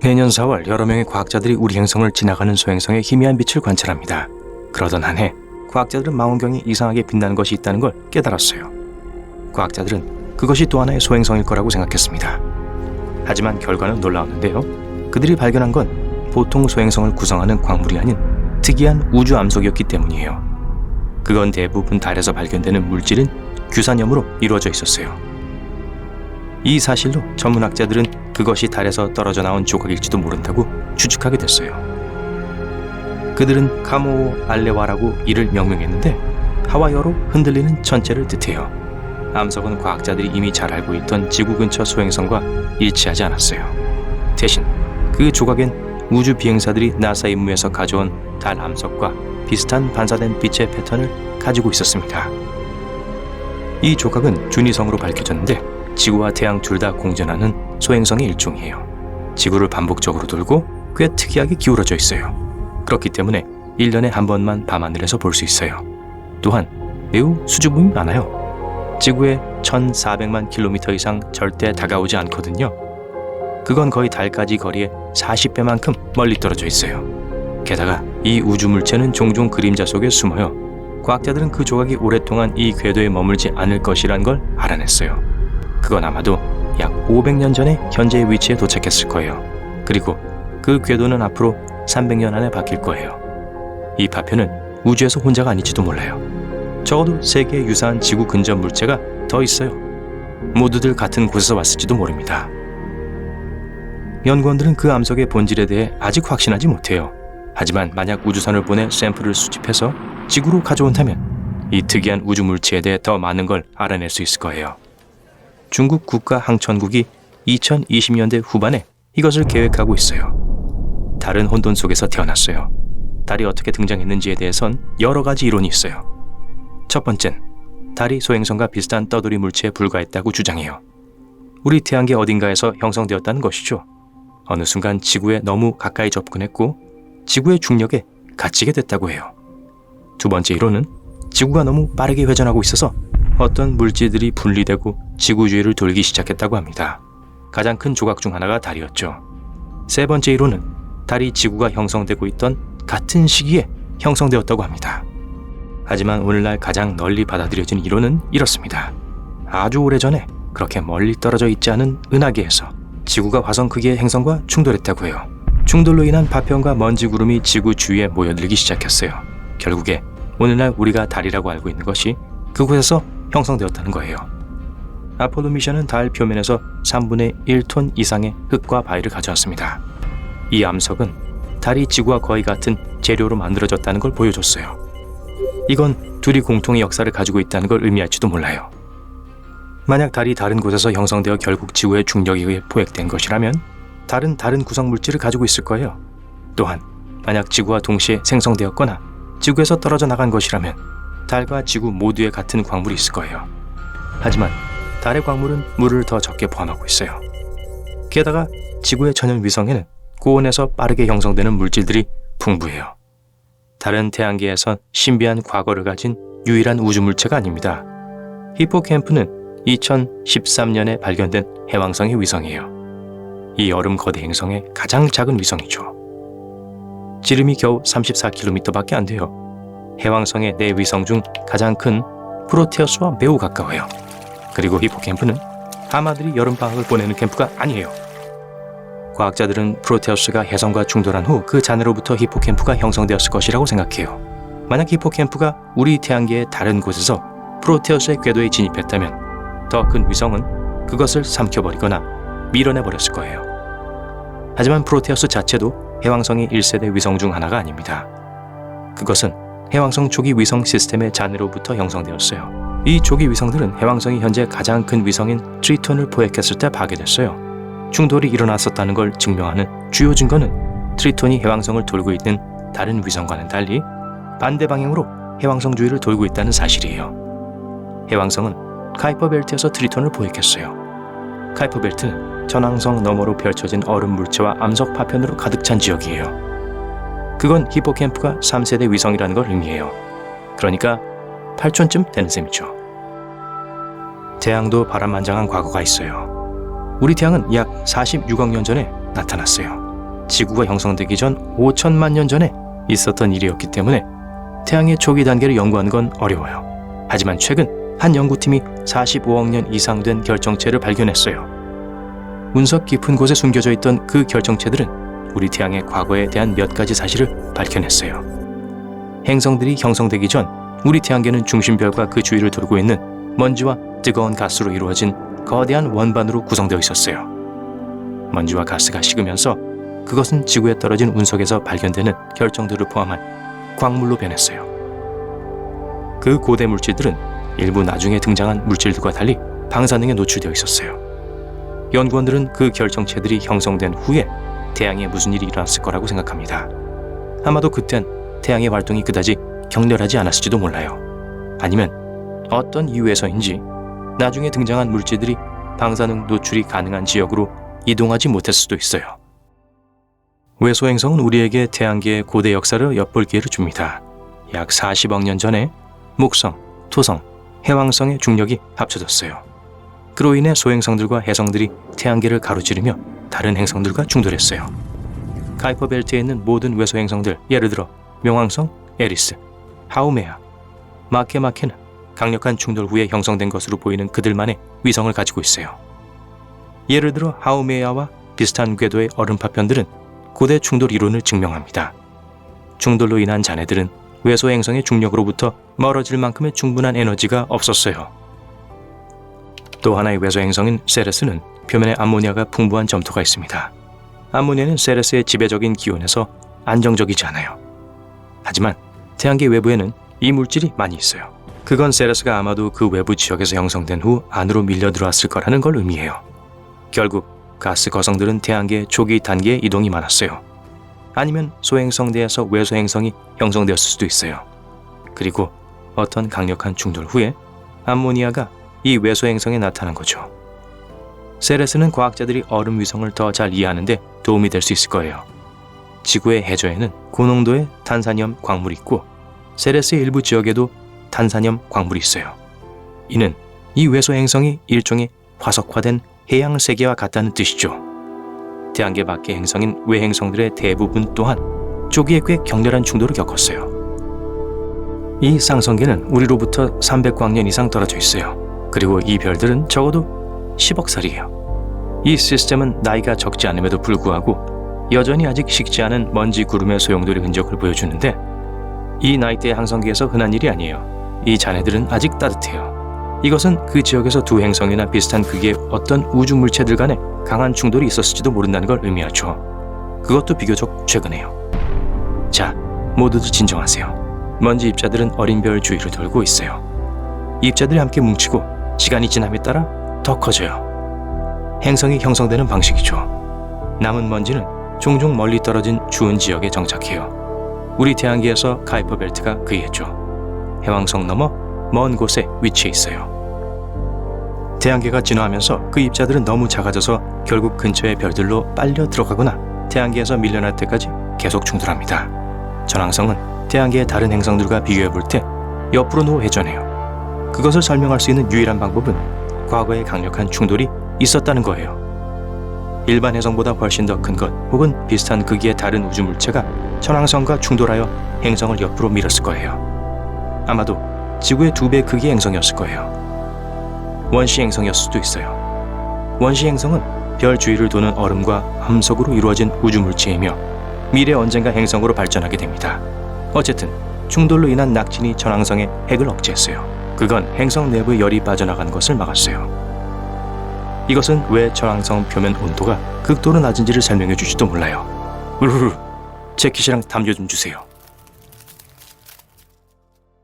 해년 4월 여러 명의 과학자들이 우리 행성을 지나가는 소행성의 희미한 빛을 관찰합니다. 그러던 한 해 과학자들은 망원경이 이상하게 빛나는 것이 있다는 걸 깨달았어요. 과학자들은 그것이 또 하나의 소행성일 거라고 생각했습니다. 하지만 결과는 놀라웠는데요. 그들이 발견한 건 보통 소행성을 구성하는 광물이 아닌 특이한 우주 암석이었기 때문이에요. 그건 대부분 달에서 발견되는 물질인 규산염으로 이루어져 있었어요. 이 사실로 천문학자들은 그것이 달에서 떨어져 나온 조각일지도 모른다고 추측하게 됐어요. 그들은 카모오 알레와라고 이를 명명했는데 하와이어로 흔들리는 천체를 뜻해요. 암석은 과학자들이 이미 잘 알고 있던 지구 근처 소행성과 일치하지 않았어요. 대신 그 조각엔 우주 비행사들이 나사 임무에서 가져온 달 암석과 비슷한 반사된 빛의 패턴을 가지고 있었습니다. 이 조각은 준위성으로 밝혀졌는데 지구와 태양 둘 다 공전하는 소행성의 일종이에요. 지구를 반복적으로 돌고 꽤 특이하게 기울어져 있어요. 그렇기 때문에 1년에 한 번만 밤하늘에서 볼 수 있어요. 또한 매우 수줍음이 많아요. 지구에 1400만 킬로미터 이상 절대 다가오지 않거든요. 그건 거의 달까지 거리에 40배만큼 멀리 떨어져 있어요. 게다가 이 우주물체는 종종 그림자 속에 숨어요. 과학자들은 그 조각이 오랫동안 이 궤도에 머물지 않을 것이란 걸 알아냈어요. 그건 아마도 약 500년 전에 현재의 위치에 도착했을 거예요. 그리고 그 궤도는 앞으로 300년 안에 바뀔 거예요. 이 파편은 우주에서 혼자가 아닐지도 몰라요. 적어도 3개의 유사한 지구 근접 물체가 더 있어요. 모두들 같은 곳에서 왔을지도 모릅니다. 연구원들은 그 암석의 본질에 대해 아직 확신하지 못해요. 하지만 만약 우주선을 보내 샘플을 수집해서 지구로 가져온다면 이 특이한 우주 물체에 대해 더 많은 걸 알아낼 수 있을 거예요. 중국 국가항천국이 2020년대 후반에 이것을 계획하고 있어요. 달은 혼돈 속에서 태어났어요. 달이 어떻게 등장했는지에 대해선 여러 가지 이론이 있어요. 첫 번째는 달이 소행성과 비슷한 떠돌이 물체에 불과했다고 주장해요. 우리 태양계 어딘가에서 형성되었다는 것이죠. 어느 순간 지구에 너무 가까이 접근했고 지구의 중력에 갇히게 됐다고 해요. 두 번째 이론은 지구가 너무 빠르게 회전하고 있어서 어떤 물질들이 분리되고 지구 주위를 돌기 시작했다고 합니다. 가장 큰 조각 중 하나가 달이었죠. 세 번째 이론은 달이 지구가 형성되고 있던 같은 시기에 형성되었다고 합니다. 하지만 오늘날 가장 널리 받아들여진 이론은 이렇습니다. 아주 오래전에 그렇게 멀리 떨어져 있지 않은 은하계에서 지구가 화성 크기의 행성과 충돌했다고 해요. 충돌로 인한 파편과 먼지 구름이 지구 주위에 모여들기 시작했어요. 결국에 오늘날 우리가 달이라고 알고 있는 것이 그곳에서 형성되었다는 거예요. 아폴로 미션은 달 표면에서 3분의 1톤 이상의 흙과 바위를 가져왔습니다. 이 암석은 달이 지구와 거의 같은 재료로 만들어졌다는 걸 보여줬어요. 이건 둘이 공통의 역사를 가지고 있다는 걸 의미할지도 몰라요. 만약 달이 다른 곳에서 형성되어 결국 지구의 중력에 의해 포획된 것이라면 달은 다른 구성 물질을 가지고 있을 거예요. 또한 만약 지구와 동시에 생성되었거나 지구에서 떨어져 나간 것이라면 달과 지구 모두에 같은 광물이 있을 거예요. 하지만 달의 광물은 물을 더 적게 포함하고 있어요. 게다가 지구의 천연 위성에는 고온에서 빠르게 형성되는 물질들이 풍부해요. 달은 태양계에선 신비한 과거를 가진 유일한 우주물체가 아닙니다. 히포캠프는 2013년에 발견된 해왕성의 위성이에요. 이 얼음 거대 행성의 가장 작은 위성이죠. 지름이 겨우 34km밖에 안 돼요. 해왕성의 4위성 중 가장 큰 프로테우스와 매우 가까워요. 그리고 히포캠프는 하마들이 여름방학을 보내는 캠프가 아니에요. 과학자들은 프로테우스가 해성과 충돌한 후 그 잔해로부터 히포캠프가 형성되었을 것이라고 생각해요. 만약 히포캠프가 우리 태양계의 다른 곳에서 프로테우스의 궤도에 진입했다면 더 큰 위성은 그것을 삼켜버리거나 밀어내버렸을 거예요. 하지만 프로테우스 자체도 해왕성의 1세대 위성 중 하나가 아닙니다. 그것은 해왕성 초기 위성 시스템의 잔해로부터 형성되었어요. 이 초기 위성들은 해왕성이 현재 가장 큰 위성인 트리톤을 포획했을 때 파괴됐어요. 충돌이 일어났었다는 걸 증명하는 주요 증거는 트리톤이 해왕성을 돌고 있는 다른 위성과는 달리 반대 방향으로 해왕성 주위를 돌고 있다는 사실이에요. 해왕성은 카이퍼 벨트에서 트리톤을 포획했어요. 카이퍼 벨트는 전왕성 너머로 펼쳐진 얼음 물체와 암석 파편으로 가득 찬 지역이에요. 그건 히포캠프가 3세대 위성이라는 걸 의미해요. 그러니까 8촌쯤 되는 셈이죠. 태양도 바람만장한 과거가 있어요. 우리 태양은 약 46억 년 전에 나타났어요. 지구가 형성되기 전 5천만 년 전에 있었던 일이었기 때문에 태양의 초기 단계를 연구하는 건 어려워요. 하지만 최근 한 연구팀이 45억 년 이상 된 결정체를 발견했어요. 운석 깊은 곳에 숨겨져 있던 그 결정체들은 우리 태양의 과거에 대한 몇 가지 사실을 밝혀냈어요. 행성들이 형성되기 전 우리 태양계는 중심별과 그 주위를 돌고 있는 먼지와 뜨거운 가스로 이루어진 거대한 원반으로 구성되어 있었어요. 먼지와 가스가 식으면서 그것은 지구에 떨어진 운석에서 발견되는 결정들을 포함한 광물로 변했어요. 그 고대 물질들은 일부 나중에 등장한 물질들과 달리 방사능에 노출되어 있었어요. 연구원들은 그 결정체들이 형성된 후에 태양에 무슨 일이 일어났을 거라고 생각합니다. 아마도 그땐 태양의 활동이 그다지 격렬하지 않았을지도 몰라요. 아니면 어떤 이유에서인지 나중에 등장한 물질들이 방사능 노출이 가능한 지역으로 이동하지 못했을 수도 있어요. 외소행성은 우리에게 태양계의 고대 역사를 엿볼 기회를 줍니다. 약 40억 년 전에 목성, 토성, 해왕성의 중력이 합쳐졌어요. 그로 인해 소행성들과 해성들이 태양계를 가로지르며 다른 행성들과 충돌했어요. 카이퍼 벨트에 있는 모든 외소행성들, 예를 들어 명왕성, 에리스, 하우메아, 마케마케는 강력한 충돌 후에 형성된 것으로 보이는 그들만의 위성을 가지고 있어요. 예를 들어 하우메아와 비슷한 궤도의 얼음 파편들은 고대 충돌 이론을 증명합니다. 충돌로 인한 잔해들은 외소행성의 중력으로부터 멀어질 만큼의 충분한 에너지가 없었어요. 또 하나의 외소행성인 세레스는 표면에 암모니아가 풍부한 점토가 있습니다. 암모니아는 세레스의 지배적인 기온에서 안정적이지 않아요. 하지만 태양계 외부에는 이 물질이 많이 있어요. 그건 세레스가 아마도 그 외부 지역에서 형성된 후 안으로 밀려 들어왔을 거라는 걸 의미해요. 결국 가스 거성들은 태양계 초기 단계에 이동이 많았어요. 아니면 소행성대에서 외소행성이 형성되었을 수도 있어요. 그리고 어떤 강력한 충돌 후에 암모니아가 이 외소행성에 나타난 거죠. 세레스는 과학자들이 얼음 위성을 더 잘 이해하는 데 도움이 될 수 있을 거예요. 지구의 해저에는 고농도의 탄산염 광물이 있고 세레스의 일부 지역에도 탄산염 광물이 있어요. 이는 이 외소행성이 일종의 화석화된 해양 세계와 같다는 뜻이죠. 태양계 밖의 행성인 외행성들의 대부분 또한 초기에 꽤 격렬한 충돌을 겪었어요. 이 쌍성계는 우리로부터 300광년 이상 떨어져 있어요. 그리고 이 별들은 적어도 10억 살이에요. 이 시스템은 나이가 적지 않음에도 불구하고 여전히 아직 식지 않은 먼지 구름의 소용돌이 흔적을 보여주는데 이 나이대의 항성계에서 흔한 일이 아니에요. 이 잔해들은 아직 따뜻해요. 이것은 그 지역에서 두 행성이나 비슷한 크기의 어떤 우주 물체들 간에 강한 충돌이 있었을지도 모른다는 걸 의미하죠. 그것도 비교적 최근에요. 자, 모두들 진정하세요. 먼지 입자들은 어린 별 주위를 돌고 있어요. 입자들이 함께 뭉치고 시간이 지남에 따라 더 커져요. 행성이 형성되는 방식이죠. 남은 먼지는 종종 멀리 떨어진 추운 지역에 정착해요. 우리 태양계에서 카이퍼 벨트가 그이했죠. 해왕성 넘어 먼 곳에 위치해 있어요. 태양계가 진화하면서 그 입자들은 너무 작아져서 결국 근처의 별들로 빨려 들어가거나 태양계에서 밀려날 때까지 계속 충돌합니다. 전왕성은 태양계의 다른 행성들과 비교해 볼 때 옆으로 누워 회전해요. 그것을 설명할 수 있는 유일한 방법은 과거에 강력한 충돌이 있었다는 거예요. 일반 행성보다 훨씬 더 큰 것 혹은 비슷한 크기의 다른 우주 물체가 천왕성과 충돌하여 행성을 옆으로 밀었을 거예요. 아마도 지구의 2배 크기의 행성이었을 거예요. 원시 행성이었을 수도 있어요. 원시 행성은 별 주위를 도는 얼음과 암석으로 이루어진 우주 물체이며 미래 언젠가 행성으로 발전하게 됩니다. 어쨌든 충돌로 인한 낙진이 천왕성의 핵을 억제했어요. 그건 행성 내부의 열이 빠져나가는 것을 막았어요. 이것은 왜 천왕성 표면 온도가 극도로 낮은지를 설명해 주지도 몰라요. 우르르, 재킷이랑 담요 좀 주세요.